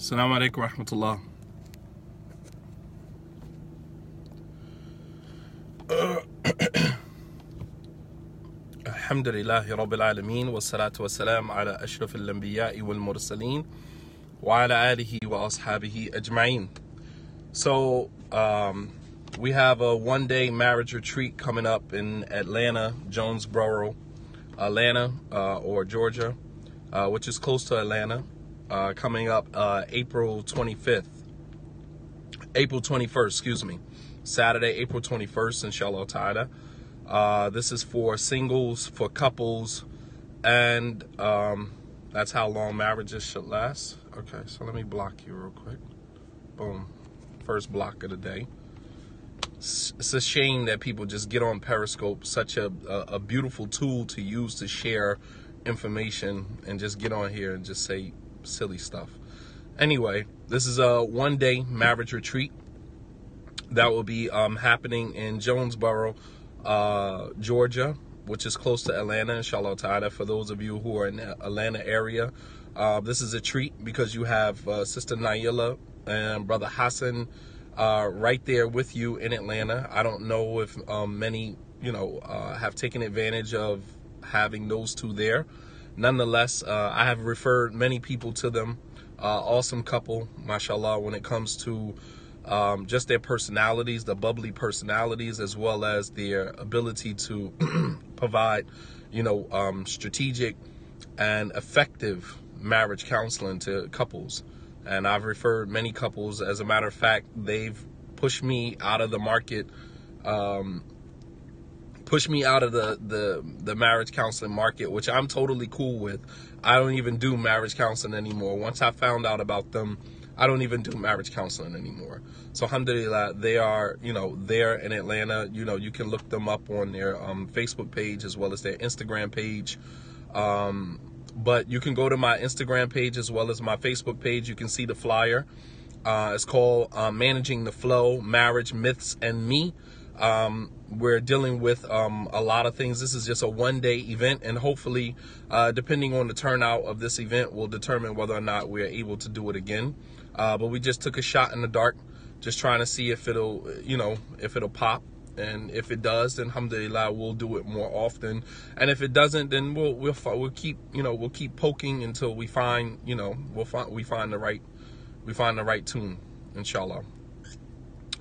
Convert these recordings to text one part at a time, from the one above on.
Assalamu alaikum wa rahmatullah. Alhamdulillahi Rabbil Alameen wa salatu wa salam ala ashraf al-anbiya'i wal mursaleen wa ala alihi wa ashabihi ajma'in. So we have a one-day marriage retreat coming up in Atlanta, Jonesboro, Atlanta, or Georgia, which is close to Atlanta, coming up April 21st, excuse me, Saturday, April 21st, inshallah ta'ala. This is for singles, for couples, and that's how long marriages should last. Okay, so let me block you real quick. Boom. First block of the day. It's a shame that people just get on Periscope, such a beautiful tool to use to share information, and just get on here and just say silly stuff. Anyway, this is a one-day marriage retreat that will be happening in Jonesboro, Georgia, which is close to Atlanta, inshallah ta'ala. For those of you who are in the Atlanta area, this is a treat because you have Sister Naila and Brother Hassan right there with you in Atlanta. I don't know if many, have taken advantage of having those two there. Nonetheless, I have referred many people to them. Awesome couple, mashallah, when it comes to just their personalities, the bubbly personalities, as well as their ability to provide, strategic and effective marriage counseling to couples. And I've referred many couples. As a matter of fact, they've pushed me out of the market, pushed me out of the marriage counseling market, which I'm totally cool with. I don't even do marriage counseling anymore. Once I found out about them, I don't even do marriage counseling anymore. So alhamdulillah, they are, there in Atlanta. You can look them up on their Facebook page as well as their Instagram page. But you can go to my Instagram page as well as my Facebook page. You can see the flyer. It's called Managing the Flow, Marriage, Myths, and Me. We're dealing with a lot of things. This is just a one-day event, and hopefully, depending on the turnout of this event, will determine whether or not we're able to do it again. But we just took a shot in the dark, just trying to see if it'll, if it'll pop. And if it does, then alhamdulillah, we'll do it more often. And if it doesn't, then we'll keep, we'll keep poking until we find, we find the right tune, inshallah.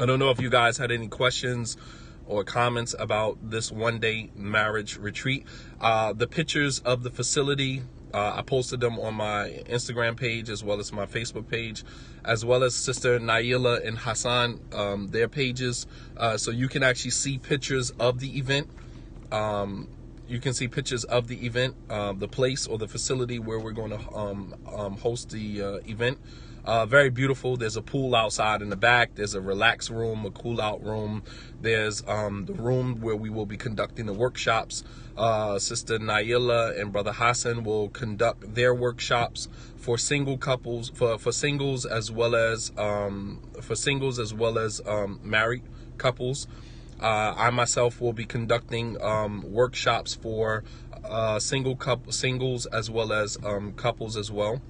I don't know if you guys had any questions or comments about this one-day marriage retreat. The pictures of the facility, I posted them on my Instagram page as well as my Facebook page, as well as Sister Naila and Hassan, their pages. So you can actually see pictures of the event. You can see pictures of the event, the place or the facility where we're going to host the event. Very beautiful. There's a pool outside in the back. There's a relax room, a cool out room. There's the room where we will be conducting the workshops. Sister Naila and Brother Hassan will conduct their workshops for single couples, for singles as well as married couples. I myself will be conducting workshops for singles as well as couples as well.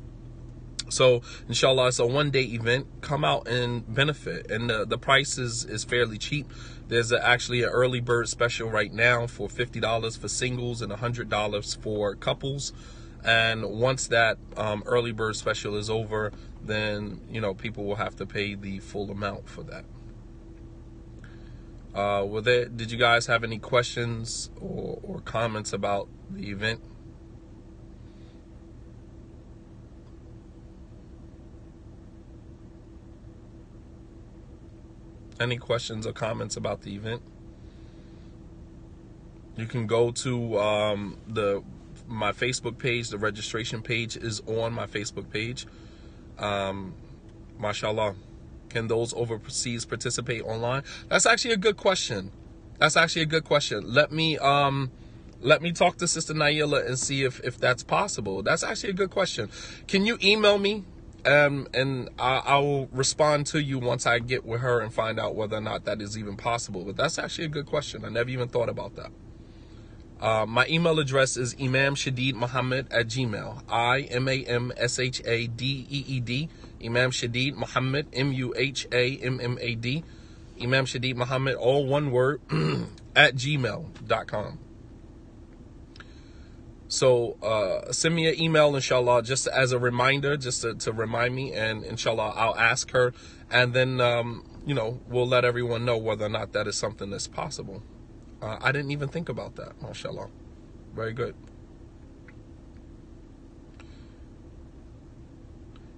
So inshallah, it's a one-day event. Come out and benefit, and the price is fairly cheap. There's actually an early bird special right now for $50 for singles and $100 for couples. And once that early bird special is over, then people will have to pay the full amount for that. Did you guys have any questions or comments about the event? Any questions or comments about the event? You can go to my Facebook page. The registration page is on my Facebook page. Mashallah. Can those overseas participate online? That's actually a good question. Let me talk to Sister Naila and see if that's possible. That's actually a good question. Can you email me? And I will respond to you once I get with her and find out whether or not that is even possible. But that's actually a good question. I never even thought about that. My email address is imamshadidmuhammad@gmail. IMAMSHADEED. Imam Shadid Muhammad, MUHAMMAD. Imam Shadid Muhammad, all one word, at gmail.com. So send me an email, inshallah, just as a reminder, just to remind me, and inshallah I'll ask her, and then we'll let everyone know whether or not that is something that's possible. I didn't even think about that, mashallah. Very good.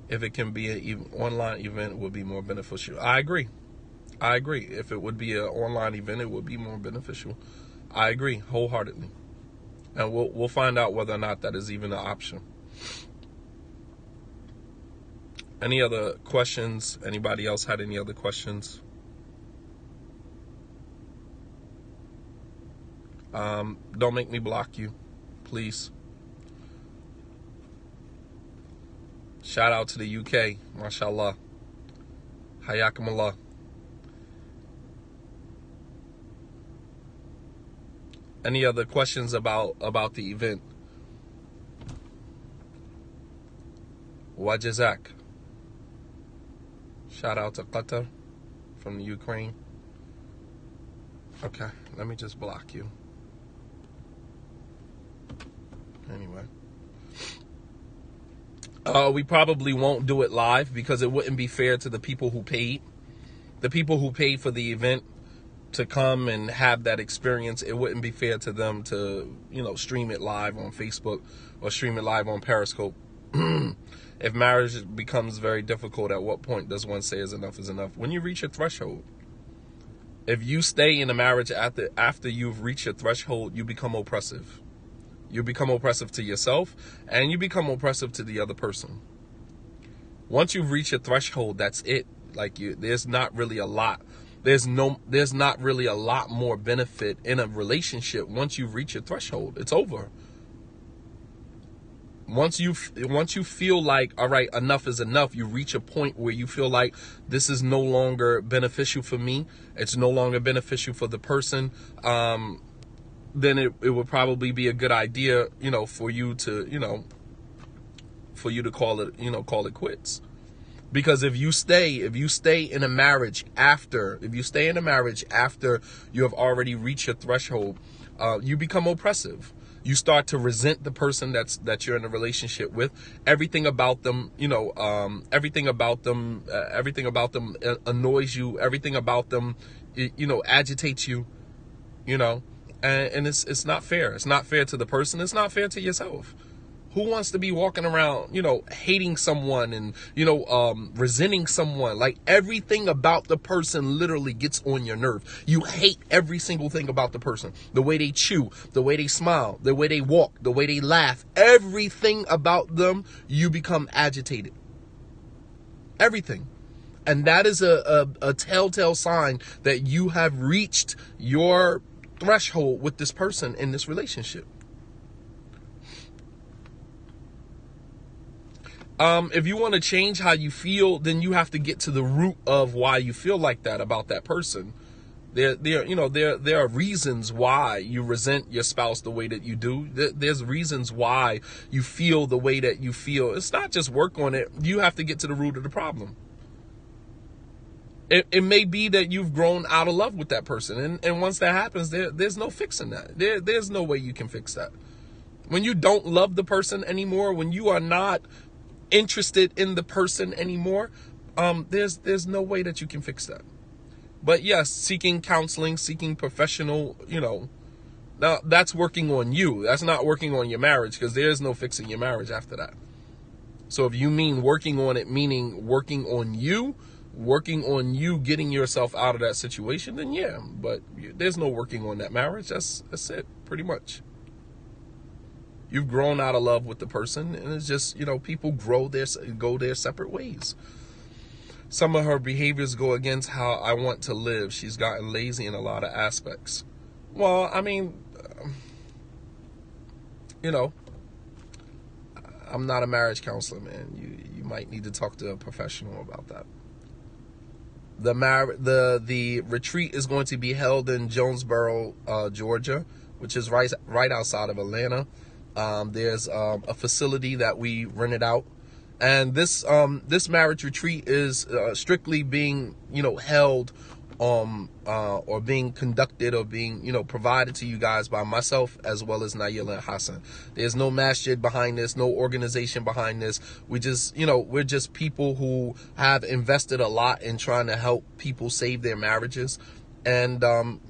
If it can be an online event, it would be more beneficial. I agree. If it would be an online event, it would be more beneficial. I agree wholeheartedly. And we'll find out whether or not that is even an option. Any other questions? Anybody else had any other questions? Don't make me block you, please. Shout out to the UK, mashallah. Hayakumullah. Any other questions about the event? Wajazak. Shout out to Qatar from the Ukraine. Okay, let me just block you. Anyway. We probably won't do it live because it wouldn't be fair to the people who paid. The people who paid for the event to come and have that experience, it wouldn't be fair to them to, stream it live on Facebook or stream it live on Periscope. If marriage becomes very difficult, at what point does one say is enough is enough? When you reach a threshold. If you stay in a marriage after you've reached a threshold, you become oppressive. You become oppressive to yourself, and you become oppressive to the other person. Once you've reached a threshold, that's it. There's not really a lot. There's not really a lot more benefit in a relationship once you reach a threshold. It's over. Once you feel like, all right, enough is enough, you reach a point where you feel like this is no longer beneficial for me. It's no longer beneficial for the person. Then it would probably be a good idea, for you to call it quits. Because if you stay in a marriage after you have already reached a threshold, you become oppressive. You start to resent the person that you're in a relationship with. Everything about them, everything about them annoys you. Everything about them, agitates you, and it's not fair. It's not fair to the person. It's not fair to yourself. Who wants to be walking around, hating someone and, resenting someone? Like, everything about the person literally gets on your nerve. You hate every single thing about the person. The way they chew, the way they smile, the way they walk, the way they laugh. Everything about them, you become agitated. Everything. And that is a telltale sign that you have reached your threshold with this person in this relationship. If you want to change how you feel, then you have to get to the root of why you feel like that about that person. There are reasons why you resent your spouse the way that you do. There's reasons why you feel the way that you feel. It's not just work on it. You have to get to the root of the problem. It may be that you've grown out of love with that person. And once that happens, there's no fixing that. There's no way you can fix that. When you don't love the person anymore, when you are not interested in the person anymore, there's no way that you can fix that. But yes, seeking counseling, seeking professional, now that's working on you. That's not working on your marriage, because there's no fixing your marriage after that. So if you mean working on it, meaning working on you getting yourself out of that situation, then yeah, but there's no working on that marriage. That's it, pretty much. You've grown out of love with the person, and it's just, people go their separate ways. Some of her behaviors go against how I want to live. She's gotten lazy in a lot of aspects. Well, I mean, I'm not a marriage counselor, man. You might need to talk to a professional about that. The retreat is going to be held in Jonesboro, Georgia, which is right outside of Atlanta. There's a facility that we rented out, and this marriage retreat is strictly being held or being conducted or being provided to you guys by myself as well as Nayila and Hassan. There's no masjid behind this, no organization behind this. We just we're just people who have invested a lot in trying to help people save their marriages. And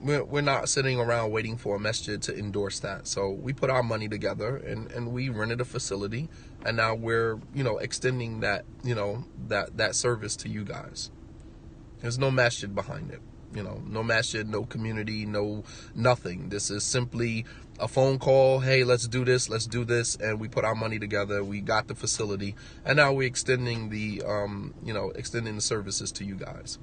we're not sitting around waiting for a masjid to endorse that. So we put our money together and we rented a facility, and now we're extending that that service to you guys. There's no masjid behind it, no masjid, no community, no nothing. This is simply a phone call. Hey, let's do this, and we put our money together. We got the facility, and now we're extending the extending the services to you guys.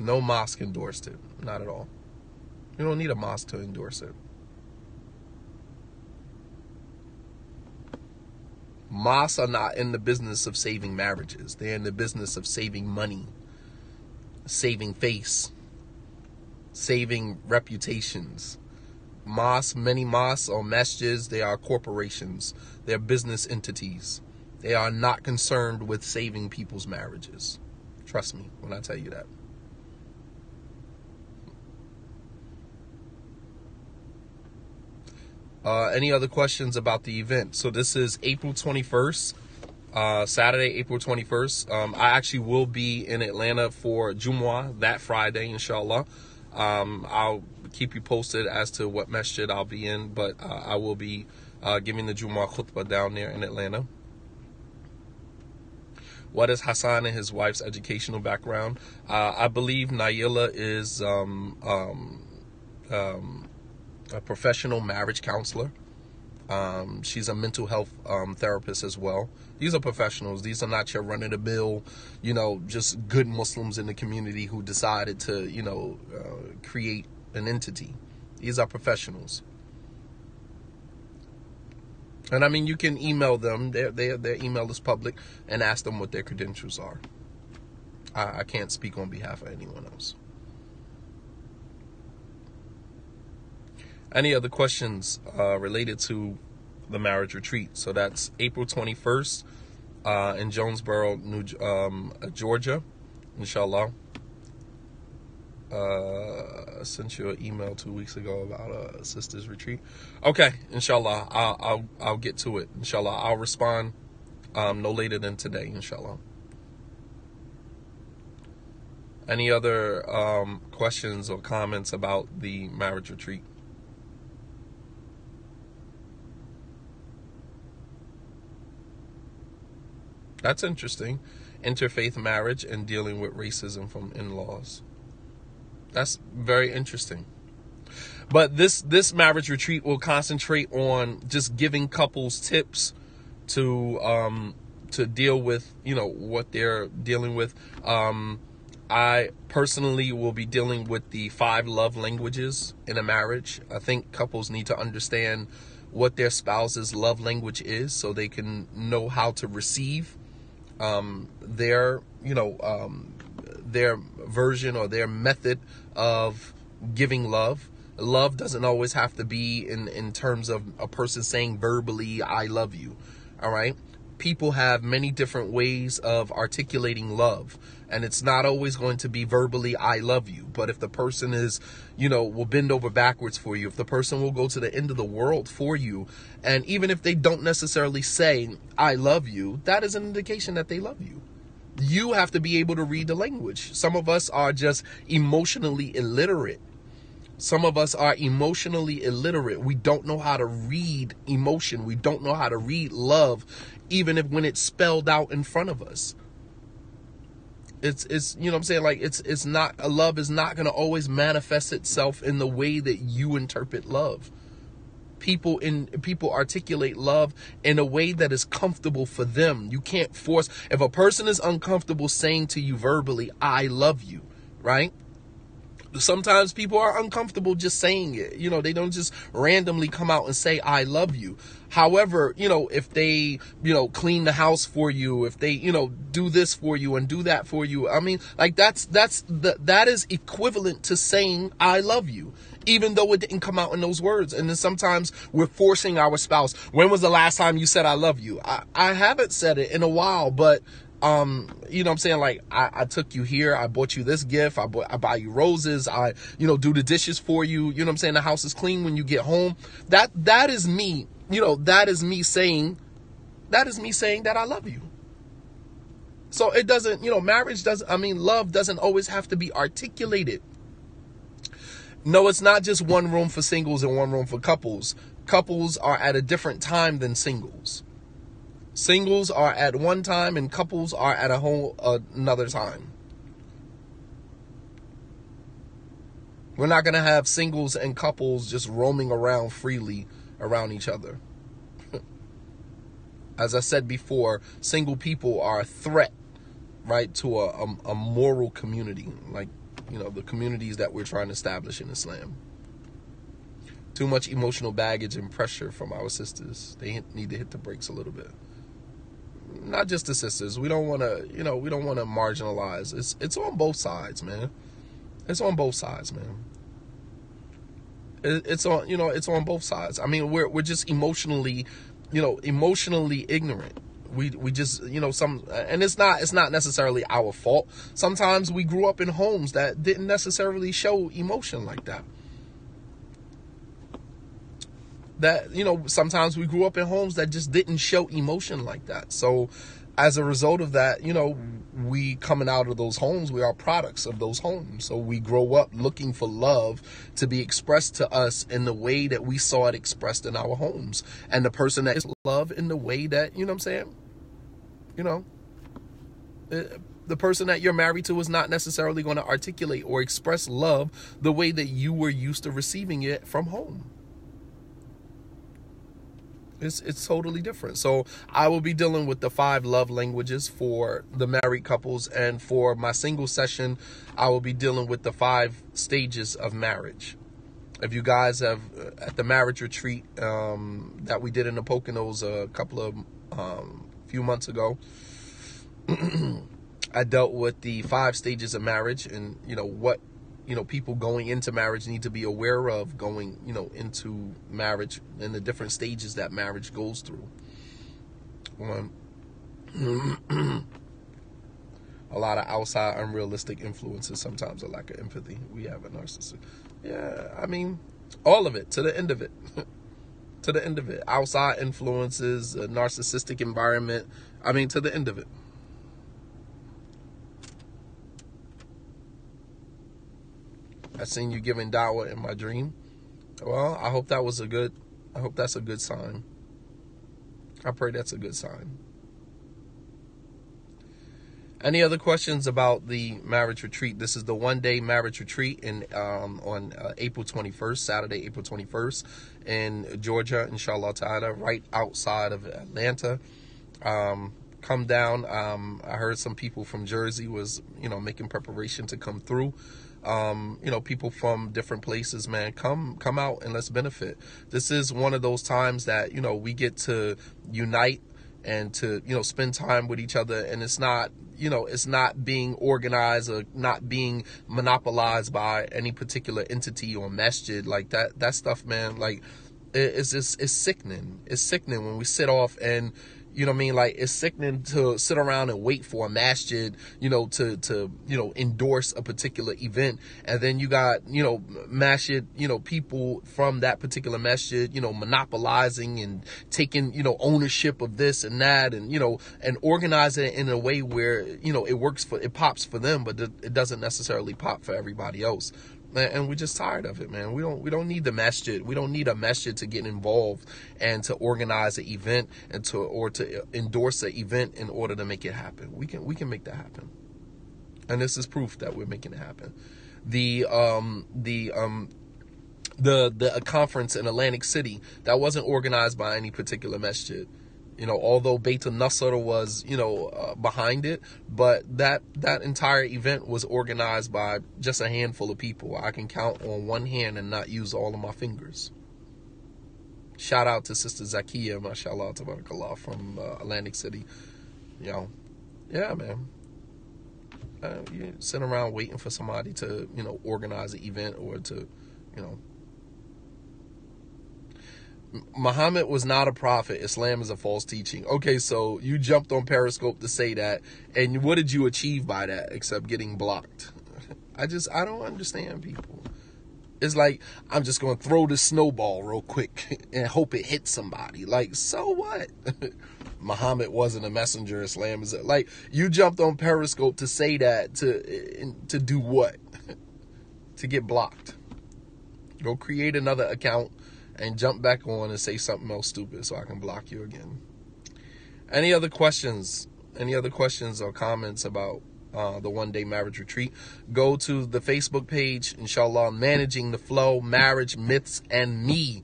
No mosque endorsed it. Not at all. You don't need a mosque to endorse it. Mosques are not in the business of saving marriages. They're in the business of saving money, saving face, saving reputations. Many mosques or masjids, they are corporations. They're business entities. They are not concerned with saving people's marriages. Trust me when I tell you that. Any other questions about the event? So this is April 21st, Saturday, April 21st. I actually will be in Atlanta for Jumu'ah that Friday, inshallah. I'll keep you posted as to what masjid I'll be in, but I will be giving the Jumu'ah khutbah down there in Atlanta. What is Hassan and his wife's educational background? I believe Nayila is a professional marriage counselor. She's a mental health therapist as well. These are professionals. These are not your run-of-the-mill, just good Muslims in the community who decided to, create an entity. These are professionals. And I mean, you can email them. Their email is public, and ask them what their credentials are. I can't speak on behalf of anyone else. Any other questions related to the marriage retreat? So that's April 21st in Jonesboro, Georgia, inshallah. I sent you an email 2 weeks ago about a sister's retreat. Okay, inshallah, I'll get to it. Inshallah, I'll respond no later than today, inshallah. Any other questions or comments about the marriage retreat? That's interesting. Interfaith marriage and dealing with racism from in-laws. That's very interesting. But this marriage retreat will concentrate on just giving couples tips to deal with, what they're dealing with. I personally will be dealing with the 5 love languages in a marriage. I think couples need to understand what their spouse's love language is so they can know how to receive their version or their method of giving love. Love doesn't always have to be in terms of a person saying verbally, I love you. All right. People have many different ways of articulating love, and it's not always going to be verbally, I love you. But if the person is, will bend over backwards for you, if the person will go to the end of the world for you, and even if they don't necessarily say, I love you, that is an indication that they love you. You have to be able to read the language. Some of us are just emotionally illiterate. Some of us are emotionally illiterate. We don't know how to read emotion. We don't know how to read love, even if when it's spelled out in front of us. It's what I'm saying? Like it's not, love is not going to always manifest itself in the way that you interpret love. People articulate love in a way that is comfortable for them. You can't force. If a person is uncomfortable saying to you verbally, I love you, right? Sometimes people are uncomfortable just saying it. They don't just randomly come out and say, I love you. However, if they, clean the house for you, if they, do this for you and do that for you, I mean, like that is equivalent to saying, I love you, even though it didn't come out in those words. And then sometimes we're forcing our spouse. When was the last time you said, I love you? I haven't said it in a while, but you know what I'm saying? Like, I took you here, I bought you this gift, I buy you roses, I, do the dishes for you, you know what I'm saying? The house is clean when you get home. That is me, that is me saying that I love you. So it doesn't, love doesn't always have to be articulated. No, it's not just one room for singles and one room for couples. Couples are at a different time than singles. Singles are at one time and couples are at a whole another time. We're not going to have singles and couples just roaming around freely around each other. As I said before, single people are a threat, right, to a moral community, like, the communities that we're trying to establish in Islam. Too much emotional baggage and pressure from our sisters. They need to hit the brakes a little bit. Not just the sisters. We don't want to, we don't want to marginalize. It's on both sides, man. It's on both sides, man. It's on, it's on both sides. I mean, we're just emotionally ignorant. We just, and it's not necessarily our fault. Sometimes we grew up in homes that didn't necessarily show emotion like that. Sometimes we grew up in homes that just didn't show emotion like that. So as a result of that, we coming out of those homes, we are products of those homes. So we grow up looking for love to be expressed to us in the way that we saw it expressed in our homes. And the person that is love in the way that, the person that you're married to is not necessarily going to articulate or express love the way that you were used to receiving it from home. It's totally different. So I will be dealing with the 5 love languages for the married couples, and for my single session, I will be dealing with the 5 stages of marriage. If you guys have at the marriage retreat that we did in the Poconos a couple of few months ago, I dealt with the 5 stages of marriage and what people going into marriage need to be aware of going, into marriage and the different stages that marriage goes through. A lot of outside unrealistic influences, sometimes a lack of empathy. We have a narcissist. Yeah, I mean, all of it, to the end of it. To the end of it. Outside influences, a narcissistic environment. I mean, to the end of it. I seen you giving dawah in my dream. Well, I hope that's a good sign. I pray that's a good sign. Any other questions about the marriage retreat? This is the one-day marriage retreat on April 21st, Saturday, April 21st in Georgia, inshallah ta'ala, right outside of Atlanta. Come down. I heard some people from Jersey was, making preparation to come through. People from different places, man, come out and let's benefit. This is one of those times that, we get to unite and to, spend time with each other. And it's not, it's not being organized or not being monopolized by any particular entity or masjid like that stuff, man. Like it's sickening. It's sickening when we sit off and, like, it's sickening to sit around and wait for a masjid, to endorse a particular event. And then you got, masjid, people from that particular masjid, monopolizing and taking, ownership of this and that and, and organizing it in a way where, it pops for them, but it doesn't necessarily pop for everybody else. And we're just tired of it, man. We don't need the masjid. We don't need a masjid to get involved and to organize an event and to endorse an event in order to make it happen. We can make that happen. And this is proof that we're making it happen. The conference in Atlantic City, that wasn't organized by any particular masjid. Although Beit Nasser was, behind it, but that entire event was organized by just a handful of people. I can count on one hand and not use all of my fingers. Shout out to Sister Zakiya, mashallah, tabarakallah, from Atlantic City. Yeah, man. You sit around waiting for somebody to, organize an event or to, Muhammad was not a prophet. Islam is a false teaching. Okay, so you jumped on Periscope to say that, and what did you achieve by that except getting blocked? I don't understand people. It's like, I'm just going to throw this snowball real quick and hope it hits somebody. Like, so what? Muhammad wasn't a messenger. Islam is like, you jumped on Periscope to say that to do what? To get blocked. Go create another account and jump back on and say something else stupid so I can block you again. Any other questions? Any other questions or comments about the one-day marriage retreat? Go to the Facebook page, inshallah, Managing the Flow, Marriage, Myths, and Me.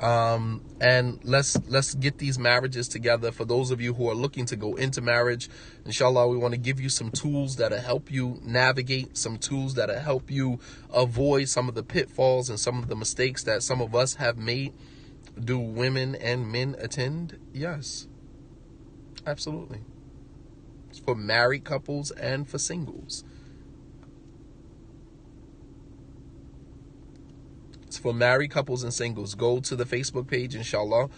And let's get these marriages together. For those of you who are looking to go into marriage, inshallah, we want to give you some tools that'll help you navigate, some tools that'll help you avoid some of the pitfalls and some of the mistakes that some of us have made. Do women and men attend? Yes, absolutely. It's for married couples and for singles. It's for married couples and singles. Go to the Facebook page, inshallah,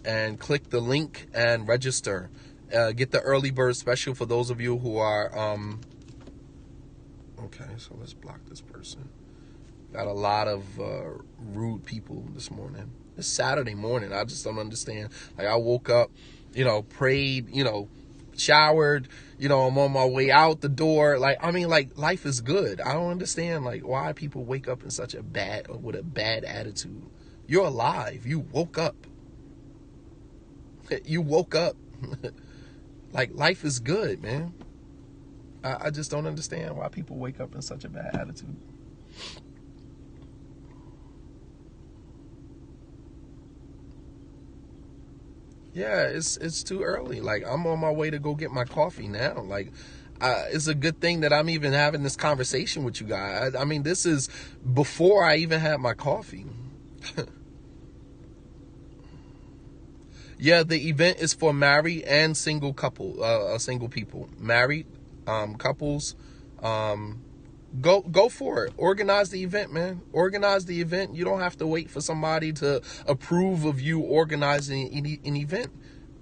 and click the link and register. Get the early bird special for those of you who are... Okay, so let's block this person. Got a lot of rude people this morning. It's Saturday morning. I just don't understand. Like, I woke up, prayed, showered, I'm on my way out the door. Like, life is good. I don't understand, why people wake up in such with a bad attitude. You're alive. You woke up. You woke up. Life is good, man. I just don't understand why people wake up in such a bad attitude. Yeah, it's too early. I'm on my way to go get my coffee now. It's a good thing that I'm even having this conversation with you guys. This is before I even had my coffee. Yeah, the event is for married and single single people. Married couples, go for it. Organize the event, man. Organize the event. You don't have to wait for somebody to approve of you organizing an event.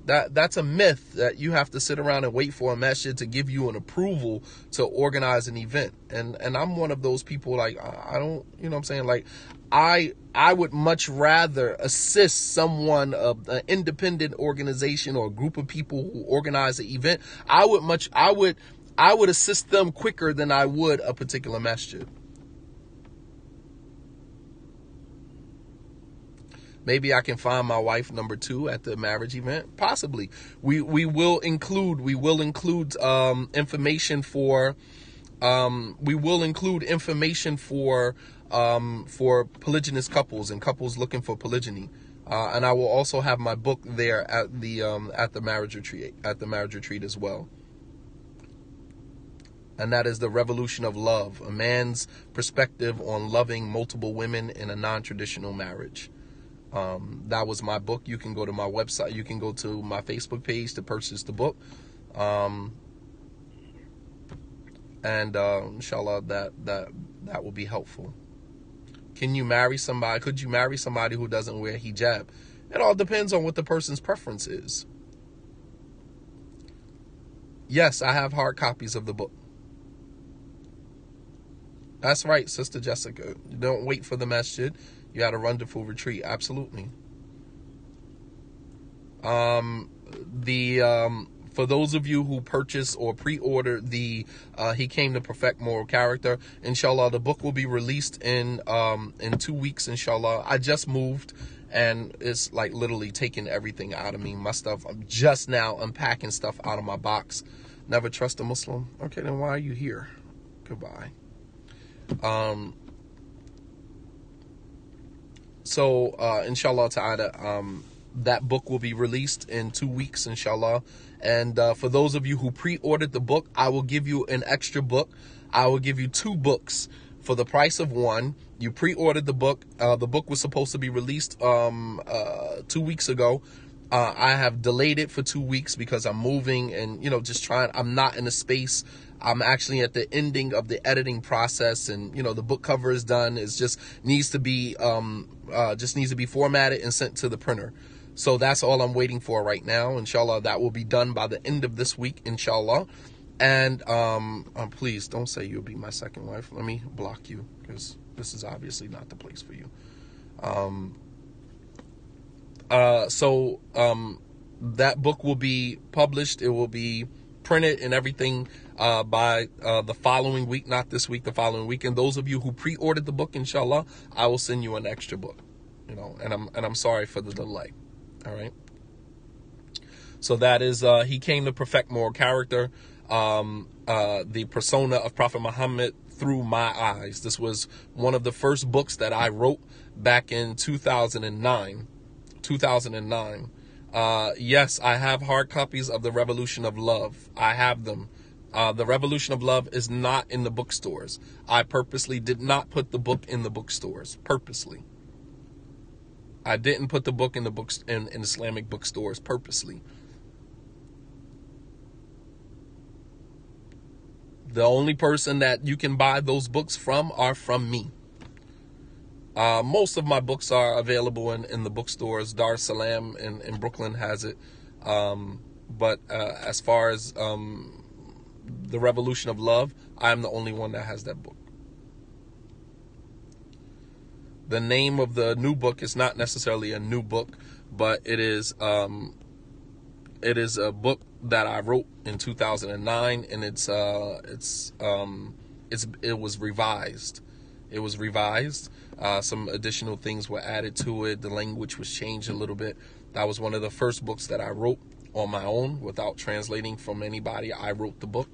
That's a myth, that you have to sit around and wait for a masjid to give you an approval to organize an event. And I'm one of those people, I don't, you know what I'm saying? I would much rather assist someone, an independent organization or a group of people who organize an event. I would assist them quicker than I would a particular masjid. Maybe I can find my wife number 2 at the marriage event. Possibly. We will include information for polygynous couples and couples looking for polygyny. And I will also have my book there at the marriage retreat as well. And that is The Revolution of Love, a man's perspective on loving multiple women in a non-traditional marriage. That was my book. You can go to my website. You can go to my Facebook page to purchase the book. Inshallah, that will be helpful. Could you marry somebody who doesn't wear hijab? It all depends on what the person's preference is. Yes, I have hard copies of the book. That's right, Sister Jessica. You don't wait for the masjid. You had a wonderful retreat. Absolutely. For those of you who purchase or pre-order the He Came to Perfect Moral Character, inshallah, the book will be released in 2 weeks, inshallah. I just moved, and it's literally taking everything out of me. My stuff, I'm just now unpacking stuff out of my box. Never trust a Muslim. Okay, then why are you here? Goodbye. So inshallah ta'ala, that book will be released in 2 weeks, inshallah. And for those of you who pre-ordered the book, I will give you an extra book. I will give you 2 books for the price of one. You pre-ordered the book. The book was supposed to be released 2 weeks ago. I have delayed it for 2 weeks because I'm moving and, just trying. I'm not in a space. I'm actually at the ending of the editing process, and, the book cover is done. It just needs to be formatted and sent to the printer. So that's all I'm waiting for right now. Inshallah, that will be done by the end of this week, inshallah. And please don't say you'll be my second wife. Let me block you, because this is obviously not the place for you. So that book will be published. It will be printed and everything by the following week, not this week, the following week. And those of you who pre-ordered the book, inshallah, I will send you an extra book. And I'm sorry for the delay. All right. So that is He Came to Perfect Moral Character, the persona of Prophet Muhammad through my eyes. This was one of the first books that I wrote back in 2009. Yes, I have hard copies of The Revolution of Love. I have them. The Revolution of Love is not in the bookstores. I purposely did not put the book in the bookstores. Purposely. I didn't put the book in the books in Islamic bookstores purposely. The only person that you can buy those books from are from me. Most of my books are available in the bookstores. Dar es Salaam in Brooklyn has it. But as far as The Revolution of Love, I'm the only one that has that book. The name of the new book is not necessarily a new book, but it is a book that I wrote in 2009, and it was revised. It was revised. Some additional things were added to it. The language was changed a little bit. That was one of the first books that I wrote on my own without translating from anybody. I wrote the book.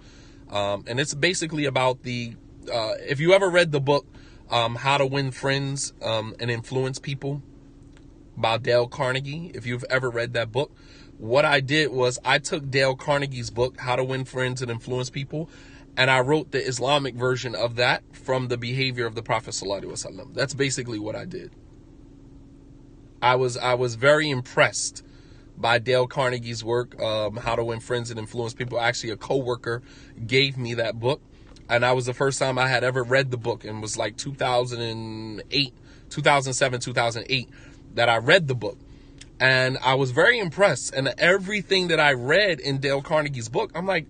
And it's basically about if you ever read the book, How to Win Friends and Influence People by Dale Carnegie, if you've ever read that book, what I did was I took Dale Carnegie's book, How to Win Friends and Influence People, and I wrote the Islamic version of that from the behavior of the Prophet Sallallahu Alaihi Wasallam. That's basically what I did. I was very impressed by Dale Carnegie's work, How to Win Friends and Influence People. Actually, a coworker gave me that book, and that was the first time I had ever read the book, and it was like 2007, 2008 that I read the book. And I was very impressed. And everything that I read in Dale Carnegie's book, I'm like,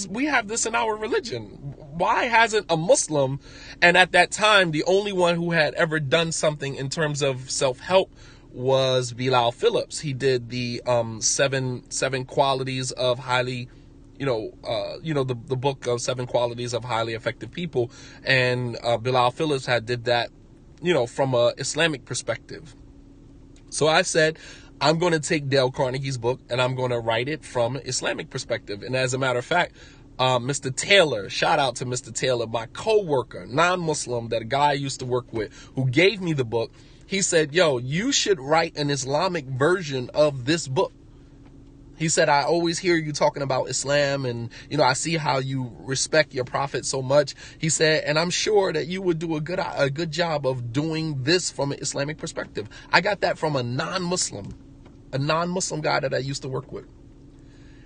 we have this in our religion. Why hasn't a Muslim, and at that time, the only one who had ever done something in terms of self-help was Bilal Phillips. He did the seven qualities of highly, the book of 7 qualities of highly effective people. And Bilal Phillips did that, from a Islamic perspective. So I said, I'm going to take Dale Carnegie's book and I'm going to write it from an Islamic perspective. And as a matter of fact, Mr. Taylor, shout out to Mr. Taylor, my co-worker, non-Muslim, that a guy I used to work with, who gave me the book. He said, yo, you should write an Islamic version of this book. He said, I always hear you talking about Islam, and, I see how you respect your prophet so much. He said, and I'm sure that you would do a good job of doing this from an Islamic perspective. I got that from a non-Muslim guy that I used to work with.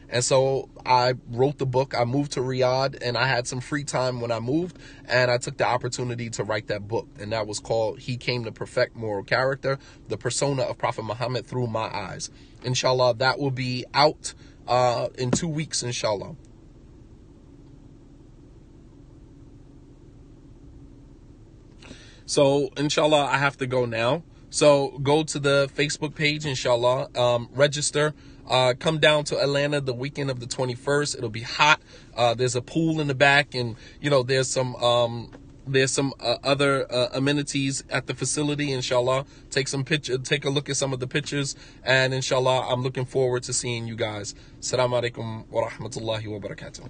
And so I wrote the book. I moved to Riyadh, and I had some free time when I moved, and I took the opportunity to write that book. And that was called He Came to Perfect Moral Character, the persona of Prophet Muhammad through my eyes. Inshallah, that will be out in 2 weeks, inshallah. So, inshallah, I have to go now. So go to the Facebook page, inshallah, register. Come down to Atlanta the weekend of the 21st. It'll be hot. There's a pool in the back, and there's some other amenities at the facility. Inshallah, take a look at some of the pictures, and inshallah, I'm looking forward to seeing you guys. Assalamu alaikum wa rahmatullahi wa barakatuh.